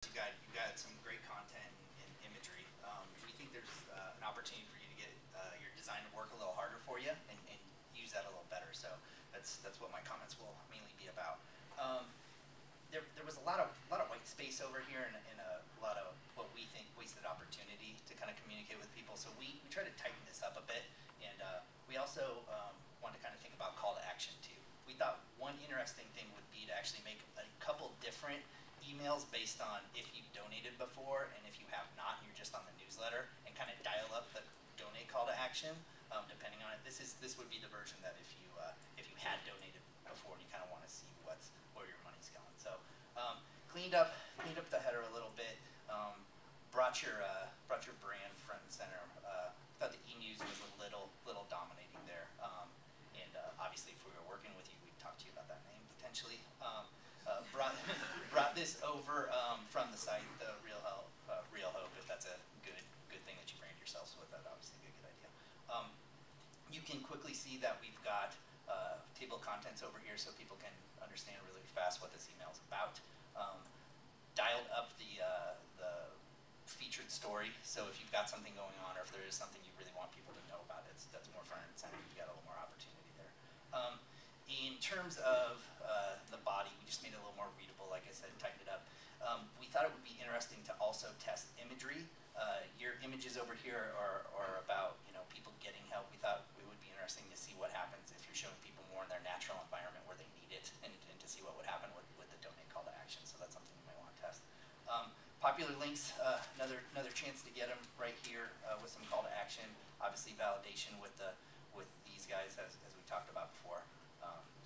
You got some great content and imagery. We think there's an opportunity for you to get your design to work a little harder for you and use that a little better. So that's what my comments will mainly be about. There was a lot of white space over here and a lot of what we think wasted opportunity to kind of communicate with people. So we try to tighten this up a bit, and we also want to kind of think about call to action too. We thought one interesting thing would be to actually make a couple different emails based on if you've donated before and if you have not, and you're just on the newsletter, and kind of dial up the donate call to action depending on it. This would be the version that if you had donated before and you kind of want to see where your money's going. So cleaned up the header a little bit. Brought your brand front and center. Thought the e-news was a little dominating there, and obviously if we were working with you, we'd talk to you about that name potentially. Brought this over from the site, the Real Hope. If that's a good thing that you brand yourselves with, that'd obviously be a good idea. You can quickly see that we've got table of contents over here, so people can understand really fast what this email is about. Dialed up the featured story, so if you've got something going on, or if there is something you really want people to know about, that's more front and center. You've got a little more opportunity there. In terms of the body, we just made it a little more readable, like I said, tightened it up. We thought it would be interesting to also test imagery. Your images over here are about people getting help. We thought it would be interesting to see what happens if you're showing people more in their natural environment where they need it, and to see what would happen with the donate call to action. So that's something you might want to test. Popular links, another chance to get them right here with some call to action. Obviously validation with these guys as we talked about before.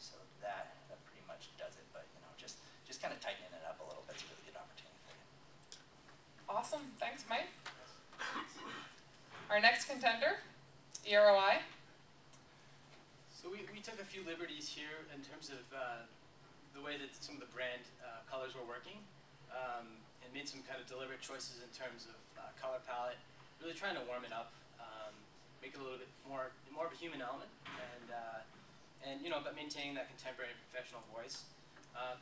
So that pretty much does it. But just kind of tightening it up a little bit is a really good opportunity for you. Awesome, thanks, Mike. Our next contender, eROI. So we took a few liberties here in terms of the way that some of the brand colors were working, and made some kind of deliberate choices in terms of color palette, really trying to warm it up, make it a little bit more of a human element, but maintaining that contemporary and professional voice.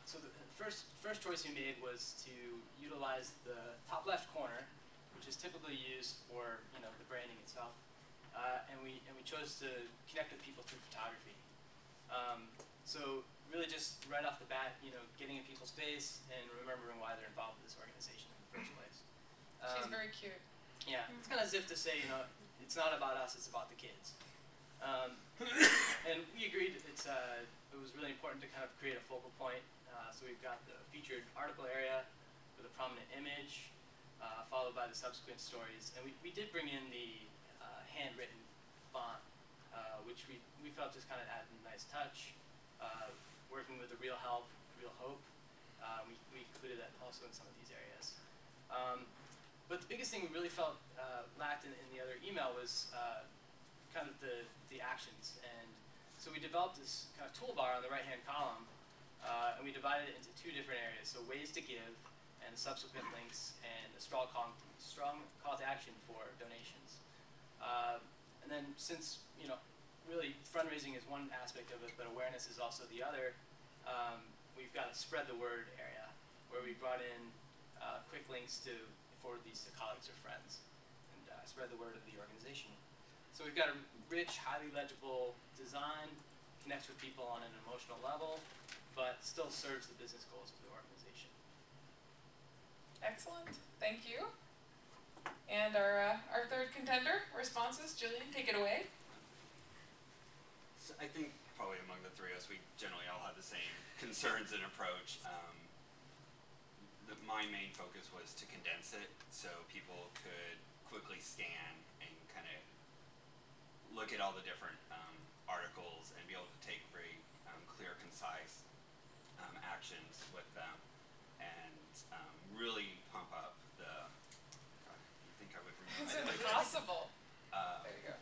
So the first choice we made was to utilize the top left corner, which is typically used for the branding itself, and we chose to connect with people through photography. So really just right off the bat, getting in people's face and remembering why they're involved with this organization in the first place. She's very cute. Yeah, it's kind of as if to say, it's not about us, it's about the kids. And we agreed it was really important to kind of create a focal point. So we've got the featured article area with a prominent image, followed by the subsequent stories. And we did bring in the handwritten font, which we felt just kind of added a nice touch. Working with the Real Hope, we included that also in some of these areas. But the biggest thing we really felt lacked in the other email was kind of the actions. And so we developed this kind of toolbar on the right-hand column, and we divided it into two different areas. So ways to give, and subsequent links, and a strong call to action for donations. And then since, really fundraising is one aspect of it, but awareness is also the other, we've got a spread the word area, where we brought in quick links to forward these to colleagues or friends, and spread the word of the organization. So we've got a rich, highly legible design, connects with people on an emotional level, but still serves the business goals of the organization. Excellent, thank you. And our third contender, Responsys. Julian, take it away. So I think probably among the three of us, we generally all had the same concerns and approach. My main focus was to condense it so people could quickly scan and kind of look at all the different articles and be able to take very clear, concise actions with them, and really pump up the. You think I would remember? It's impossible. There you go.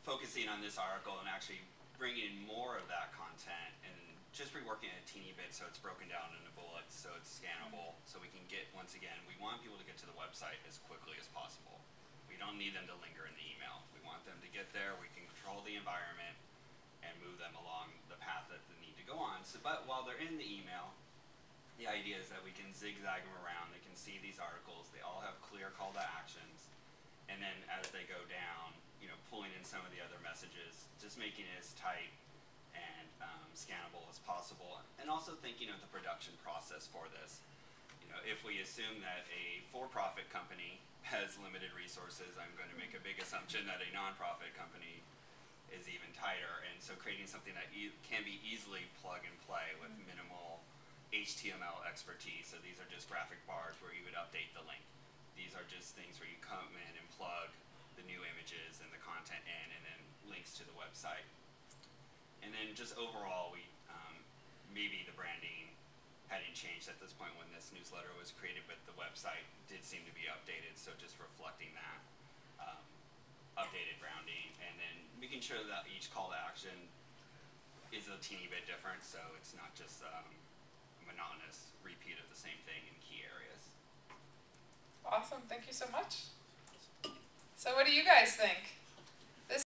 Focusing on this article and actually bringing more of that content and just reworking it a teeny bit so it's broken down into bullets, so it's scannable, so we can get, once again, we want people to get to the website as quickly as possible. We don't need them to linger in the email. We want them to get there, we can control the environment, and move them along the path that they need to go on. So, but while they're in the email, The idea is that we can zigzag them around. They can see these articles. They all have clear call to actions. And then as they go down, you know, pulling in some of the other messages, just making it as tight and scannable as possible. And also thinking of the production process for this. You know, if we assume that a for-profit company has limited resources, I'm going to make a big assumption that a non-profit company is even tighter. And so creating something that can be easily plug and play with minimal HTML expertise. So these are just graphic bars where you would update the link. These are just things where you come in and plug the new images and the content in, and then links to the website. And then just overall, we maybe the branding hadn't changed at this point when this newsletter was created, but the website did seem to be updated. So just reflecting that updated branding, and then making sure that each call to action is a teeny bit different, so it's not just monotonous repeat of the same thing in key areas. Awesome, thank you so much. So what do you guys think?